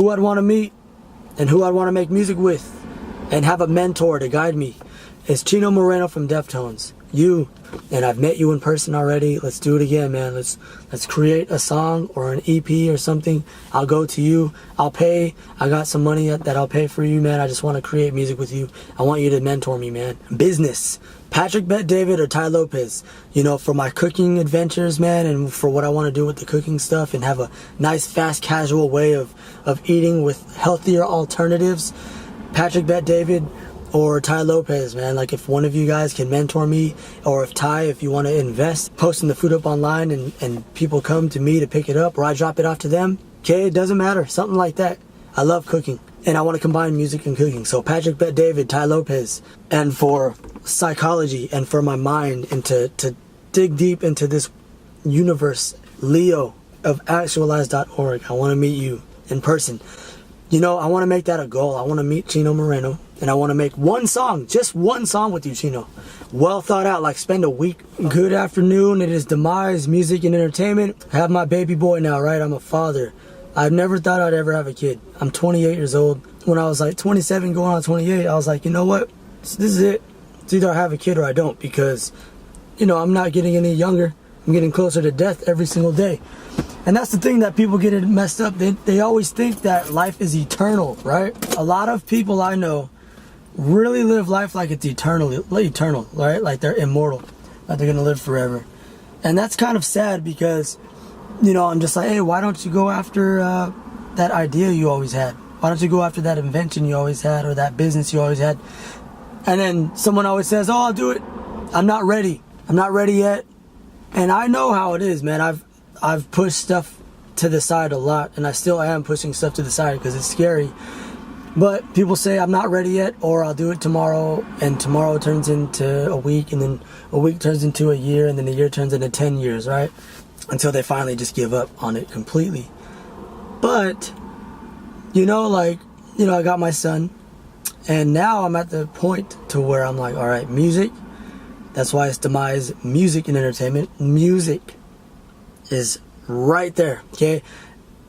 who I'd want to meet and who I'd want to make music with and have a mentor to guide me is Chino Moreno from Deftones. You, and I've met you in person already. Let's do it again, man. Let's create a song or an EP or something. I'll go to you. I'll pay. I got some money that I'll pay for you, man. I just want to create music with you. I want you to mentor me, man. Business. Patrick Bet David or Tai Lopez, you know, for my cooking adventures, man, and for what I want to do with the cooking stuff and have a nice, fast, casual way of eating with healthier alternatives. Patrick Bet David or Tai Lopez, man. Like, if one of you guys can mentor me, or if Tai, if you want to invest, posting the food up online and people come to me to pick it up, or I drop it off to them, okay, it doesn't matter, something like that. I love cooking, and I want to combine music and cooking. So Patrick Bet David, Tai Lopez, and for psychology and for my mind, and to dig deep into this universe, Leo of actualize.org. I want to meet you in person. You know, I want to make that a goal. I want to meet Chino Moreno, and I want to make one song, just one song with you, Chino. Well thought out, like spend a week. Good afternoon, it is Demise, music and entertainment. I have my baby boy now, right? I'm a father. I've never thought I'd ever have a kid. I'm 28 years old. When I was like 27 going on 28, I was like, you know what? This is it. It's either I have a kid or I don't, because, you know, I'm not getting any younger. I'm getting closer to death every single day. And that's the thing that people get it messed up. They always think that life is eternal, right? A lot of people I know really live life like it's eternal, right? Like they're immortal, like they're gonna live forever. And that's kind of sad, because, you know, I'm just like, hey, why don't you go after that idea you always had? Why don't you go after that invention you always had, or that business you always had? And then someone always says, oh, I'll do it. I'm not ready. I'm not ready yet. And I know how it is, man. I've pushed stuff to the side a lot, and I still am pushing stuff to the side because it's scary. But people say I'm not ready yet, or I'll do it tomorrow, and tomorrow turns into a week, and then a week turns into a year, and then a year turns into 10 years, right? Until they finally just give up on it completely. But, you know, like, you know, I got my son, and now I'm at the point to where I'm like, all right, music, that's why it's Demise, music and entertainment. Music is right there, okay?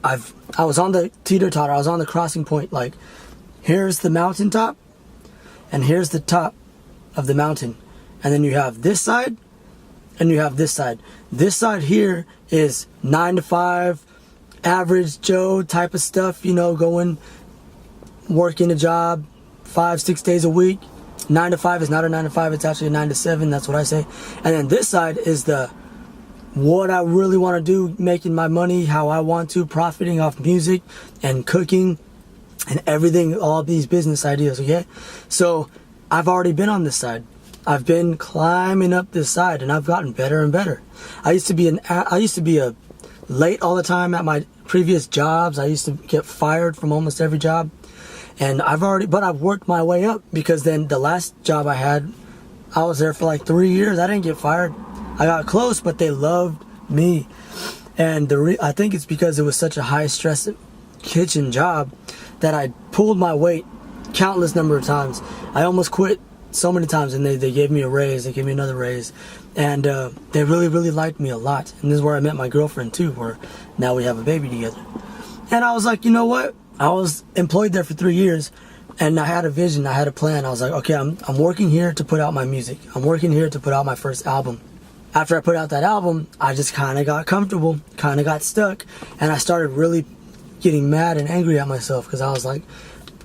I was on the teeter-totter, I was on the crossing point, like, here's the mountaintop, and here's the top of the mountain. And then you have this side, and you have this side. This side here is 9 to 5, average Joe type of stuff, you know, going, working a job 5-6 days a week. 9 to 5 is not a 9 to 5, it's actually a 9 to 7, that's what I say. And then this side is the what I really want to do, making my money how I want to, profiting off music and cooking and everything, all these business ideas, okay? So I've already been on this side. I've been climbing up this side, and I've gotten better and better. I used to be a late all the time at my previous jobs. I used to get fired from almost every job. And I've worked my way up, because then the last job I had, I was there for like 3 years. I didn't get fired. I got close, but they loved me. And I think it's because it was such a high stress kitchen job that I pulled my weight countless number of times. I almost quit so many times, and they gave me a raise. They gave me another raise. And they really, really liked me a lot. And this is where I met my girlfriend too, where now we have a baby together. And I was like, you know what? I was employed there for 3 years, and I had a vision, I had a plan. I was like, okay, I'm working here to put out my music. I'm working here to put out my first album. After I put out that album, I just kind of got comfortable, kind of got stuck, and I started really getting mad and angry at myself, because I was like,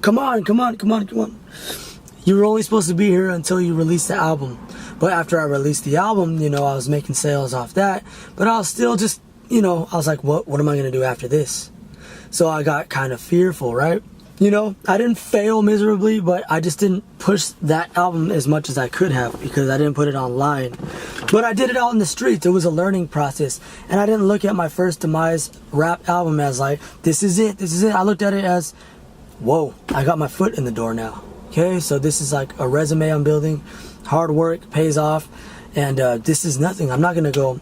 come on. You were only supposed to be here until you released the album. But after I released the album, you know, I was making sales off that, but I was still just, you know, I was like, what am I going to do after this? So I got kind of fearful, right? You know, I didn't fail miserably, but I just didn't push that album as much as I could have, because I didn't put it online. But I did it out in the streets. It was a learning process. And I didn't look at my first Demise rap album as like, this is it. I looked at it as, whoa, I got my foot in the door now. Okay, so this is like a resume I'm building. Hard work pays off. And this is nothing. I'm not going to go,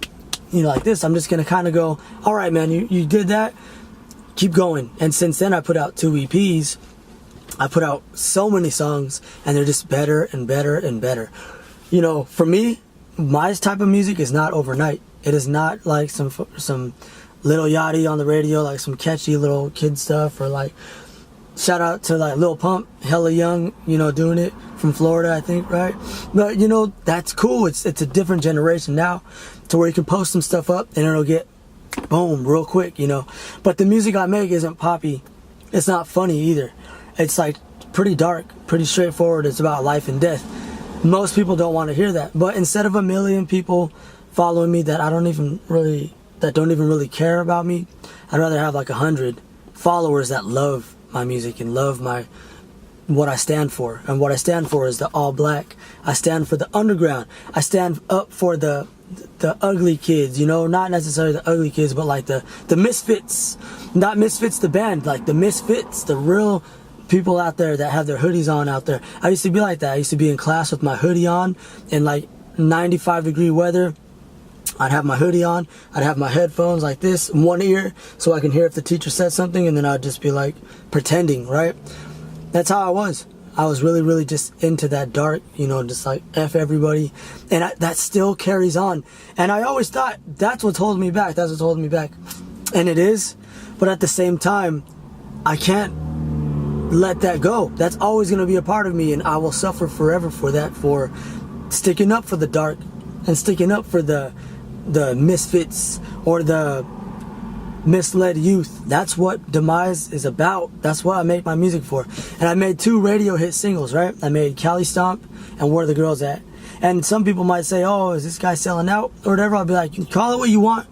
you know, like this. I'm just going to kind of go, all right, man, you did that. Keep going. And since then, I put out 2 EPs. I put out so many songs, and they're just better and better and better. You know, for me, my type of music is not overnight. It is not like some Lil Yachty on the radio, like some catchy little kid stuff, or like shout out to like Lil Pump, hella young, you know, doing it from Florida, I think, right? But you know, that's cool. It's a different generation now, to where you can post some stuff up and it'll get boom real quick, you know. But the music I make isn't poppy. It's not funny either. It's like pretty dark, pretty straightforward. It's about life and death. Most people don't want to hear that. But instead of 1 million people following me that don't even really care about me, I'd rather have like 100 followers that love my music and love what I stand for. And what I stand for is the all black. I stand for the underground. I stand up for the ugly kids, you know, not necessarily the ugly kids, but like the misfits. Not Misfits the band, like the misfits, the real people out there that have their hoodies on out there. I used to be like that. I used to be in class with my hoodie on in like 95-degree weather. I'd have my hoodie on, I'd have my headphones like this in one ear so I can hear if the teacher said something, and then I'd just be like pretending, right? That's how I was. I was really, really just into that dark, you know, just like F everybody. And that still carries on. And I always thought that's what's holding me back. That's what's holding me back. And it is. But at the same time, I can't let that go. That's always going to be a part of me. And I will suffer forever for that, for sticking up for the dark and sticking up for the misfits or the misled youth. That's what Demise is about. That's what I make my music for. And I made 2 radio hit singles, right? I made Cali Stomp and Where the Girls At. And some people might say, oh, is this guy selling out or whatever? I'll be like, you call it what you want.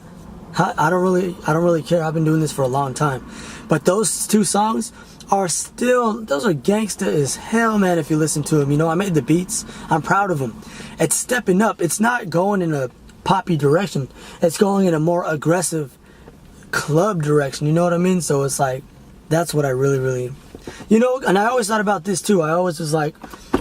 I don't really care. I've been doing this for a long time. But those 2 songs are still, those are gangsta as hell, man, if you listen to them. You know, I made the beats. I'm proud of them. It's stepping up. It's not going in a poppy direction. It's going in a more aggressive club direction, you know what I mean? So it's like, that's what I really, really, you know. And I always thought about this too. I always was like,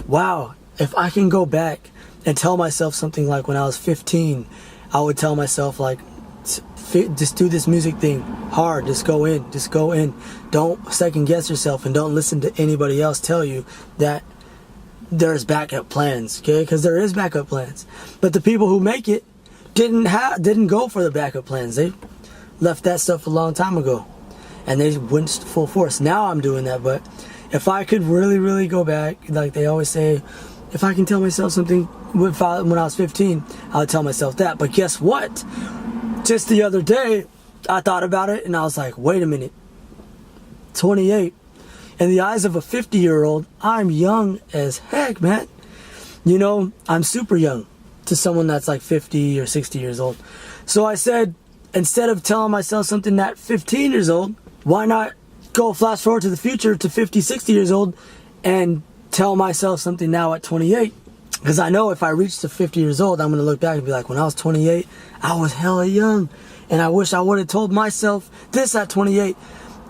wow, if I can go back and tell myself something like when I was 15, I would tell myself like, just do this music thing hard, just go in, don't second guess yourself, and don't listen to anybody else tell you that there's backup plans, okay? Because there is backup plans. But the people who make it didn't go for the backup plans. They left that stuff a long time ago, and they went full force. Now I'm doing that. But if I could really, really go back, like they always say, if I can tell myself something when I was 15, I would tell myself that. But guess what? Just the other day, I thought about it, and I was like, wait a minute. 28. In the eyes of a 50-year-old, I'm young as heck, man. You know, I'm super young to someone that's like 50 or 60 years old. So I said, instead of telling myself something at 15 years old, why not go flash forward to the future to 50, 60 years old and tell myself something now at 28? Because I know if I reach to 50 years old, I'm going to look back and be like, when I was 28, I was hella young. And I wish I would have told myself this at 28.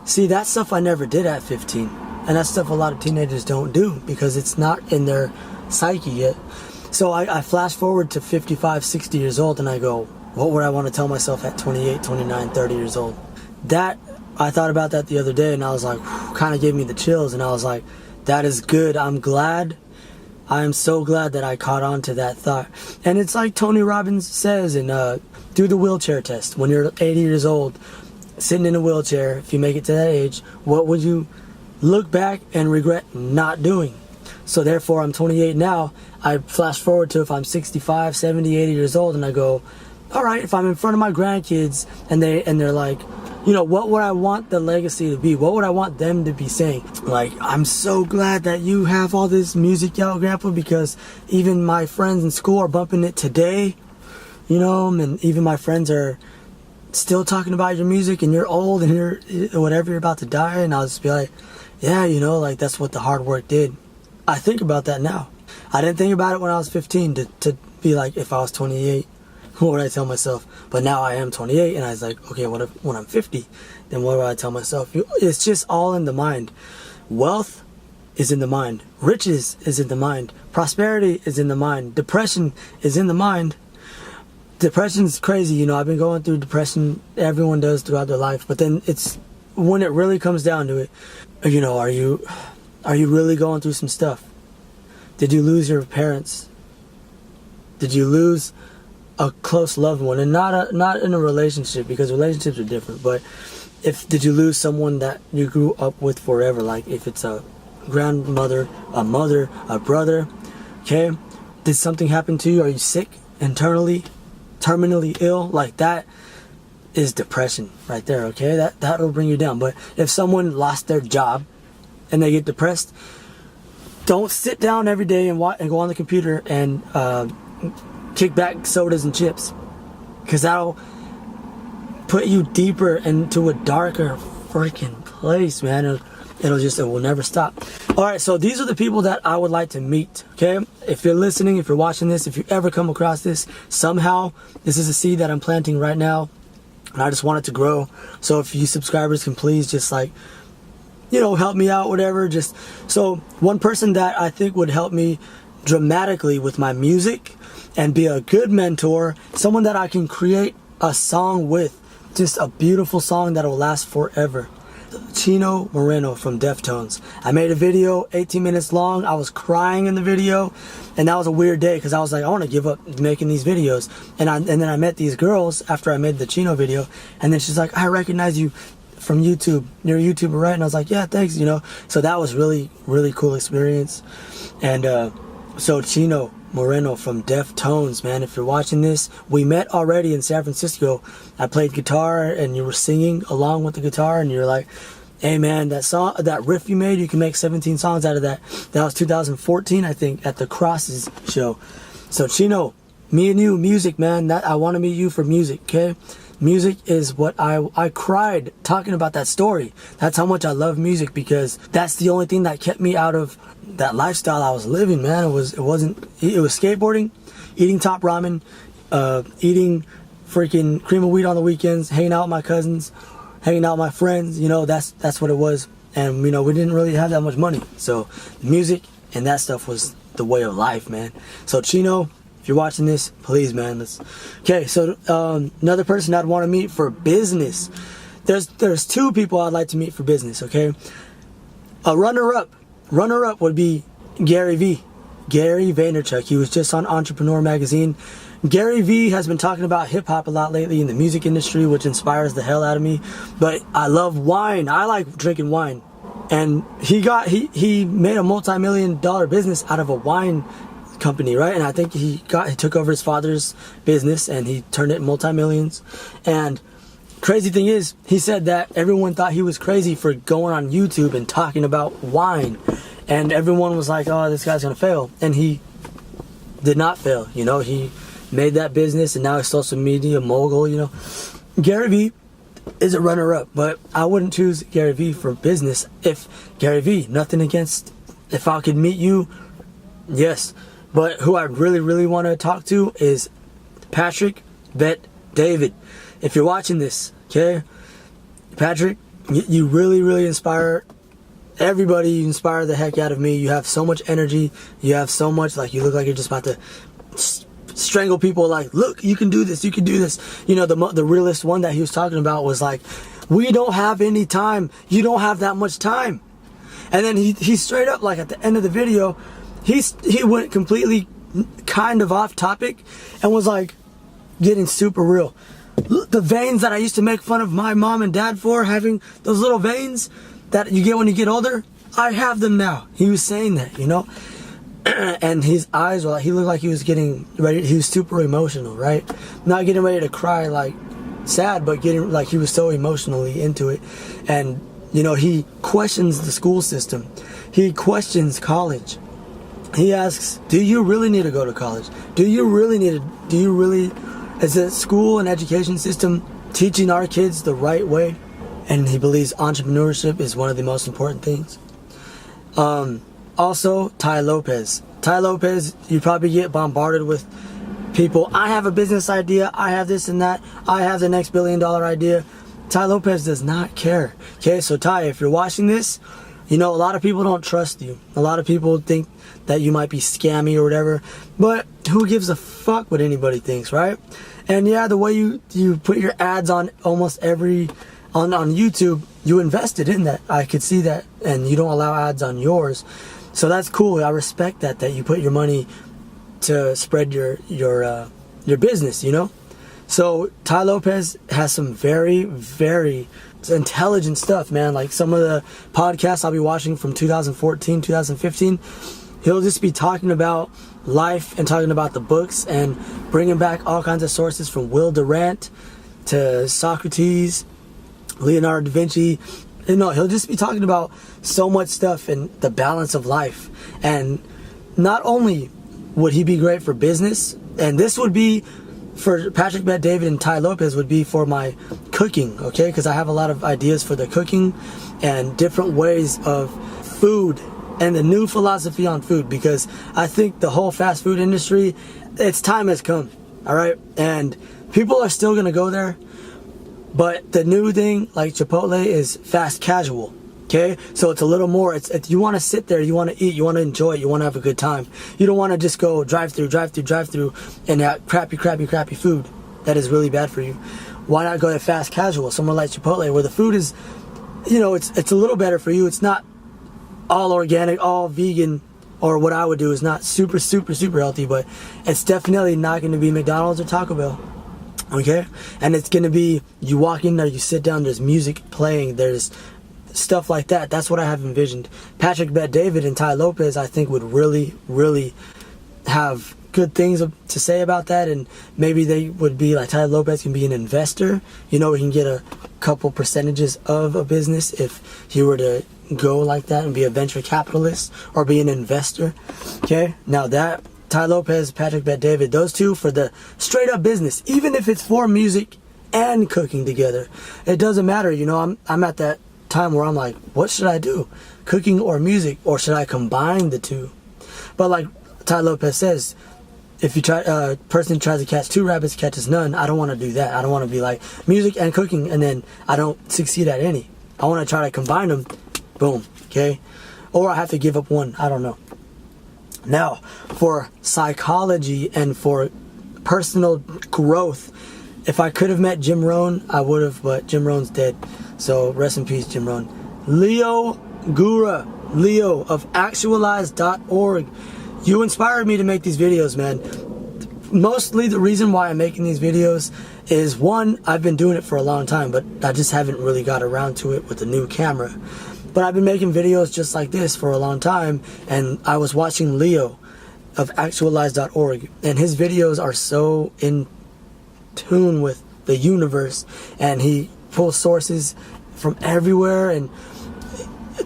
See, that stuff I never did at 15. And that's stuff a lot of teenagers don't do because it's not in their psyche yet. So I flash forward to 55, 60 years old and I go, what would I want to tell myself at 28, 29, 30 years old? That, I thought about that the other day and I was like, kind of gave me the chills. And I was like, that is good. I'm glad. I am so glad that I caught on to that thought. And it's like Tony Robbins says in do the wheelchair test. When you're 80 years old, sitting in a wheelchair, if you make it to that age, what would you look back and regret not doing? So therefore, I'm 28 now. I flash forward to if I'm 65, 70, 80 years old, and I go, all right, if I'm in front of my grandkids and they're like, you know, what would I want the legacy to be? What would I want them to be saying? Like, I'm so glad that you have all this music out, Grandpa, because even my friends in school are bumping it today, you know, and even my friends are still talking about your music, and you're old and you're whatever, you're about to die. And I'll just be like, yeah, you know, like that's what the hard work did. I think about that now. I didn't think about it when I was 15 to be like, if I was 28, what would I tell myself? But now I am 28 and I was like, okay, what if when I'm 50, then what do I tell myself? It's just all in the mind. Wealth is in the mind. Riches is in the mind. Prosperity is in the mind. Depression is in the mind. Depression is crazy, you know. I've been going through depression. Everyone does throughout their life. But then it's when it really comes down to it, you know, are you really going through some stuff? Did you lose your parents? Did you lose a close loved one, and not in a relationship, because relationships are different, but did you lose someone that you grew up with forever? Like if it's a grandmother, a mother, a brother, okay? Did something happen to you? Are you sick internally, terminally ill? Like that is depression right there, okay? That'll bring you down. But if someone lost their job and they get depressed, don't sit down every day and go on the computer and kick back sodas and chips, because that'll put you deeper into a darker freaking place, man. It will never stop. All right, so these are the people that I would like to meet, okay? If you're listening, if you're watching this, if you ever come across this, somehow, this is a seed that I'm planting right now, and I just want it to grow. So if you subscribers can please just like, help me out, whatever. So one person that I think would help me dramatically with my music and be a good mentor, someone that I can create a song with, just a beautiful song that will last forever. Chino Moreno from Deftones. I made a video 18 minutes long. I was crying in the video, and that was a weird day because I was like, I want to give up making these videos. And then I met these girls after I made the Chino video, and then she's like, I recognize you from YouTube. You're a YouTuber, right? And I was like, yeah, thanks, So that was really, really cool experience. And so Chino Moreno from Deftones, man, if you're watching this, we met already in San Francisco. I played guitar and you were singing along with the guitar, and you're like, hey man, that riff you made, you can make 17 songs out of that. That was 2014, I think, at the Crosses show. So Chino, me and you, music, man, I want to meet you for music, okay? Music is what I cried talking about that story. That's how much I love music, because that's the only thing that kept me out of that lifestyle I was living, man. It was skateboarding, eating top ramen, eating freaking cream of wheat on the weekends, hanging out with my cousins, hanging out with my friends. That's what it was. And we didn't really have that much money, so music and that stuff was the way of life, man. So Chino, if you're watching this, please, man, okay. So another person I'd want to meet for business, there's two people I'd like to meet for business, okay? A runner-up would be Gary Vaynerchuk. He was just on Entrepreneur Magazine. Gary V has been talking about hip-hop a lot lately in the music industry, which inspires the hell out of me. But I love wine. I like drinking wine. And he made a multi-million-dollar business out of a wine company, right? And I think he took over his father's business and he turned it multi-millions. And crazy thing is, he said that everyone thought he was crazy for going on YouTube and talking about wine, and everyone was like, oh, this guy's gonna fail. And he did not fail. He made that business, and now he's social media mogul. Gary Vee is a runner-up, but I wouldn't choose Gary Vee for business. If Gary Vee, nothing against, if I could meet you, yes. But who I really, really want to talk to is Patrick Bet David. If you're watching this, okay, Patrick, you really, really inspire everybody. You inspire the heck out of me. You have so much energy. You have so much, you look like you're just about to strangle people. Like, look, you can do this. You can do this. The realest one that he was talking about was like, we don't have any time. You don't have that much time. And then he straight up, at the end of the video, he went completely kind of off topic and was like getting super real. The veins that I used to make fun of my mom and dad for, having those little veins that you get when you get older, I have them now. He was saying that, and his eyes were he looked like he was getting ready. He was super emotional, right? Not getting ready to cry sad, but getting he was so emotionally into it. And he questions the school system. He questions college. He asks, do you really need to go to college? Is the school and education system teaching our kids the right way? And he believes entrepreneurship is one of the most important things. Also, Tai Lopez. Tai Lopez, you probably get bombarded with people. I have a business idea. I have this and that. I have the next billion-dollar idea. Tai Lopez does not care. Okay, so Tai, if you're watching this, a lot of people don't trust you. A lot of people think that you might be scammy or whatever. But who gives a fuck what anybody thinks, right? And yeah, the way you put your ads on almost on YouTube, you invested in that. I could see that. And you don't allow ads on yours. So that's cool. I respect that you put your money to spread your your business, you know? So Tai Lopez has some very, very intelligent stuff, man. Like some of the podcasts I'll be watching from 2014, 2015, he'll just be talking about life and talking about the books and bringing back all kinds of sources from Will Durant to Socrates, Leonardo da Vinci. You know, he'll just be talking about so much stuff and the balance of life. And not only would he be great for business, and this would be for Patrick Bet-David and Tai Lopez would be for my cooking, okay? Because I have a lot of ideas for the cooking and different ways of food and the new philosophy on food, because I think the whole fast food industry, its time has come, all right? And people are still going to go there, but the new thing, like Chipotle, is fast casual, okay? So it's a little more, it's you want to sit there, you want to eat, you want to enjoy it, you want to have a good time. You don't want to just go drive through, and have crappy food that is really bad for you. Why not go to fast casual, somewhere like Chipotle, where the food is, you know, it's a little better for you. It's not all organic, all vegan, or what I would do is not super healthy, but it's definitely not going to be McDonald's or Taco Bell, okay? And it's going to be, you walk in there, you sit down, there's music playing, there's stuff like that. That's what I have envisioned. Patrick Bet-David and Tai Lopez, I think, would really have good things to say about that, and maybe they would be like, Tai Lopez can be an investor. You know, he can get a couple percentages of a business if he were to go like that and be a venture capitalist or be an investor, okay? Now that Tai Lopez, Patrick Bet-David, those two for the straight up business, even if it's for music and cooking together, it doesn't matter. You know, I'm at that time where I'm like, what should I do, cooking or music, or should I combine the two? But like Tai Lopez says, if you try a person tries to catch two rabbits, catches none. I don't want to do that. I don't want to be like music and cooking and then I don't succeed at any. I want to try to combine them. Boom, okay? Or I have to give up one. I don't know. Now, for psychology and for personal growth, if I could have met Jim Rohn, I would have, but Jim Rohn's dead. So rest in peace, Jim Rohn. Leo Gura, Leo of actualize.org. You inspired me to make these videos, man. Mostly the reason why I'm making these videos is, one, I've been doing it for a long time, but I just haven't really got around to it with the new camera. But I've been making videos just like this for a long time, and I was watching Leo of actualize.org, and his videos are so in tune with the universe, and he pulls sources from everywhere. And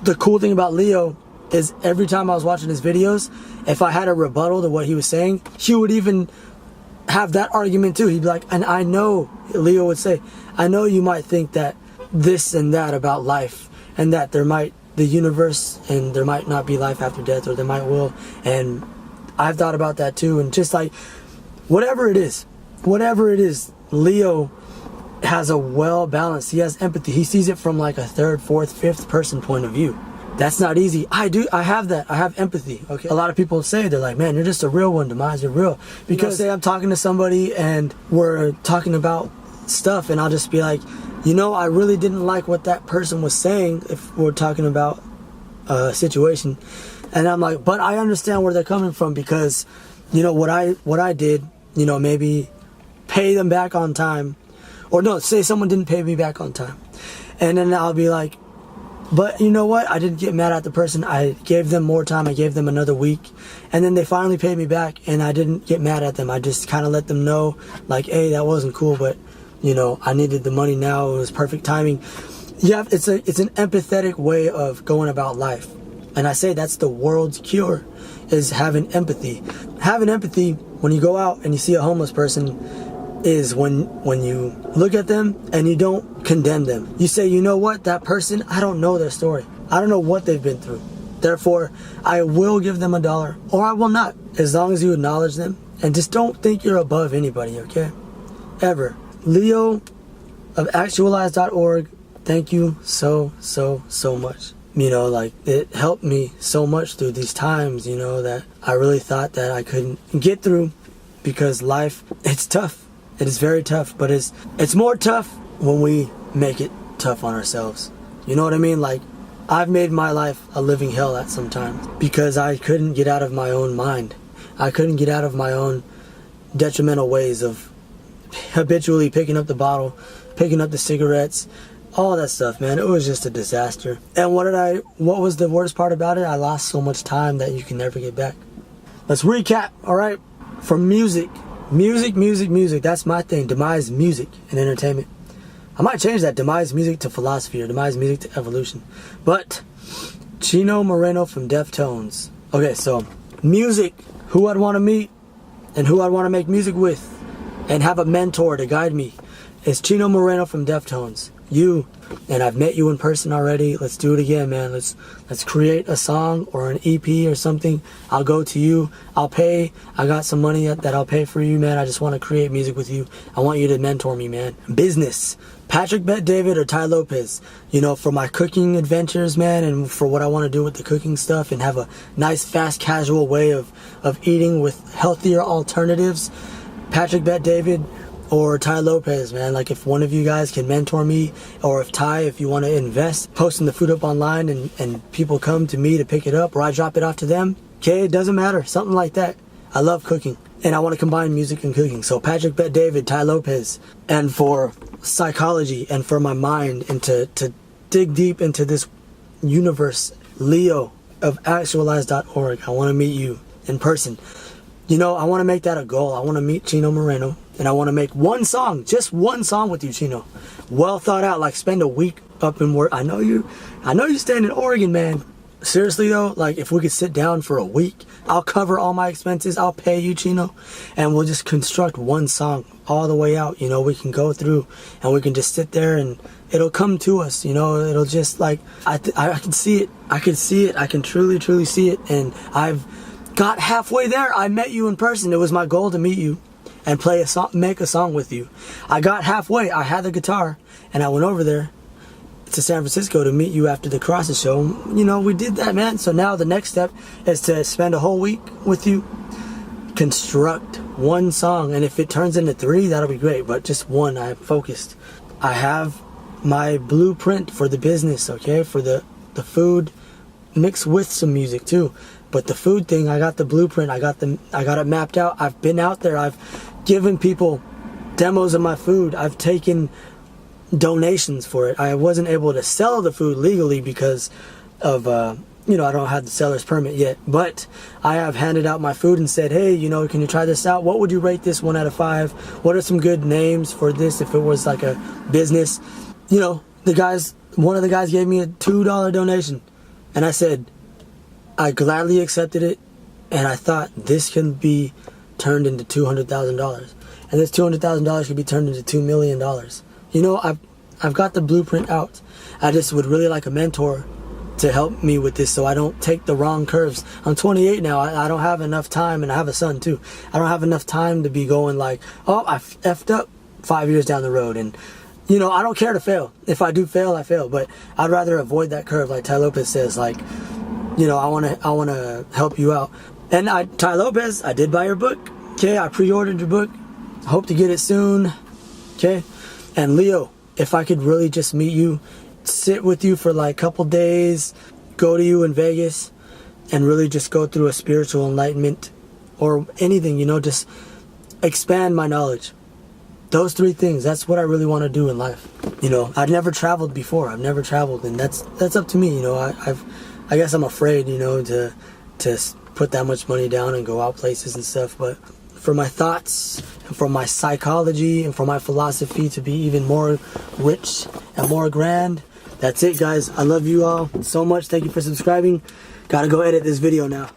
the cool thing about Leo is every time I was watching his videos, if I had a rebuttal to what he was saying, he would even have that argument too. He'd be like, and I know, Leo would say, I know you might think that this and that about life, and that there might, the universe, and there might not be life after death, or there might will, and I've thought about that too. And just like, whatever it is, Leo has a well balanced, he has empathy, he sees it from like a third, fourth, fifth person point of view. That's not easy. I have that. I have empathy, okay? A lot of people say, they're like, man, you're just a real one, Demise, you're real. Because say I'm talking to somebody and we're talking about stuff, and I'll just be like, you know, I really didn't like what that person was saying, if we're talking about a situation. And I'm like, but I understand where they're coming from, because, you know, what I did, you know, maybe pay them back on time. Or no, say someone didn't pay me back on time. And then I'll be like, but you know what? I didn't get mad at the person. I gave them more time. I gave them another week. And then they finally paid me back, and I didn't get mad at them. I just kind of let them know, like, hey, that wasn't cool, but, you know, I needed the money now. It was perfect timing. Yeah, it's an empathetic way of going about life. And I say that's the world's cure, is having empathy. Having empathy when you go out and you see a homeless person is when you look at them and you don't condemn them. You say, you know what, that person, I don't know their story. I don't know what they've been through. Therefore, I will give them $1, or I will not, as long as you acknowledge them. And just don't think you're above anybody, okay? Ever. Leo of actualize.org, thank you so much. You know, like, it helped me so much through these times, you know, that I really thought that I couldn't get through, because life, it's tough. It is very tough, but it's more tough when we make it tough on ourselves. You know what I mean? Like, I've made my life a living hell at some times, because I couldn't get out of my own mind. I couldn't get out of my own detrimental ways of habitually picking up the bottle, picking up the cigarettes, all that stuff, man. It was just a disaster. And what was the worst part about it? I lost so much time that you can never get back. Let's recap, all right? From music. That's my thing. Demise music and entertainment. I might change that. Demise music to philosophy, or demise music to evolution. But Chino Moreno from Deftones. Okay, so music, who I'd want to meet and who I'd want to make music with and have a mentor to guide me is Chino Moreno from Deftones. You, and I've met you in person already. Let's do it again, man. Let's create a song or an EP or something. I'll go to you. I'll pay. I got some money that I'll pay for you, man. I just want to create music with you. I want you to mentor me, man. Business. Patrick Bet David or Tai Lopez. You know, for my cooking adventures, man, and for what I want to do with the cooking stuff and have a nice, fast, casual way of eating with healthier alternatives. Patrick Bet David or Tai Lopez, man. Like, if one of you guys can mentor me, or if Tai, if you want to invest, posting the food up online and people come to me to pick it up, or I drop it off to them, okay, it doesn't matter, something like that. I love cooking, and I want to combine music and cooking. So Patrick Bet David, Tai Lopez. And for psychology and for my mind, and to dig deep into this universe, Leo of actualize.org. I want to meet you in person. You know, I want to make that a goal. I want to meet Chino Moreno, and I want to make one song, just one song with you, Chino. Well thought out, like spend a week up in work. I know you stand in Oregon, man. Seriously though, like if we could sit down for a week, I'll cover all my expenses, I'll pay you, Chino, and we'll just construct one song all the way out. You know, we can go through and we can just sit there and it'll come to us, you know. It'll just like, I can see it. I can truly see it. And I've got halfway there. I met you in person. It was my goal to meet you and play a song, make a song with you. I got halfway. I had the guitar and I went over there to San Francisco to meet you after the Crosses show. You know, we did that, man. So now the next step is to spend a whole week with you, construct one song, and if it turns into 3, that'll be great, but just one. I'm focused. I have my blueprint for the business, okay, for the food, mixed with some music too. But the food thing, I got the blueprint. I got it mapped out. I've been out there. I've given people demos of my food. I've taken donations for it. I wasn't able to sell the food legally because of you know, I don't have the seller's permit yet, but I have handed out my food and said, hey, you know, can you try this out? What would you rate this 1 out of 5? What are some good names for this if it was like a business? You know, one of the guys gave me a $2 donation, and I said I gladly accepted it, and I thought this can be turned into $200,000, and this $200,000 could be turned into $2 million. You know, I've got the blueprint out. I just would really like a mentor to help me with this so I don't take the wrong curves. I'm 28 now. I don't have enough time, and I have a son too. I don't have enough time to be going like, oh, I effed up 5 years down the road. And, you know, I don't care to fail. If I do fail, I fail. But I'd rather avoid that curve, like Tai Lopez says. Like, you know, I want to help you out. And Tai Lopez, I did buy your book. Okay, I pre-ordered your book. Hope to get it soon. Okay. And Leo, if I could really just meet you, sit with you for like a couple days, go to you in Vegas, and really just go through a spiritual enlightenment or anything, you know, just expand my knowledge. Those 3 things, that's what I really want to do in life. You know, I've never traveled before. I've never traveled, and that's up to me, you know. I guess I'm afraid, you know, to put that much money down and go out places and stuff, but for my thoughts and for my psychology and for my philosophy to be even more rich and more grand, that's it, guys. I love you all so much. Thank you for subscribing. Gotta go edit this video now.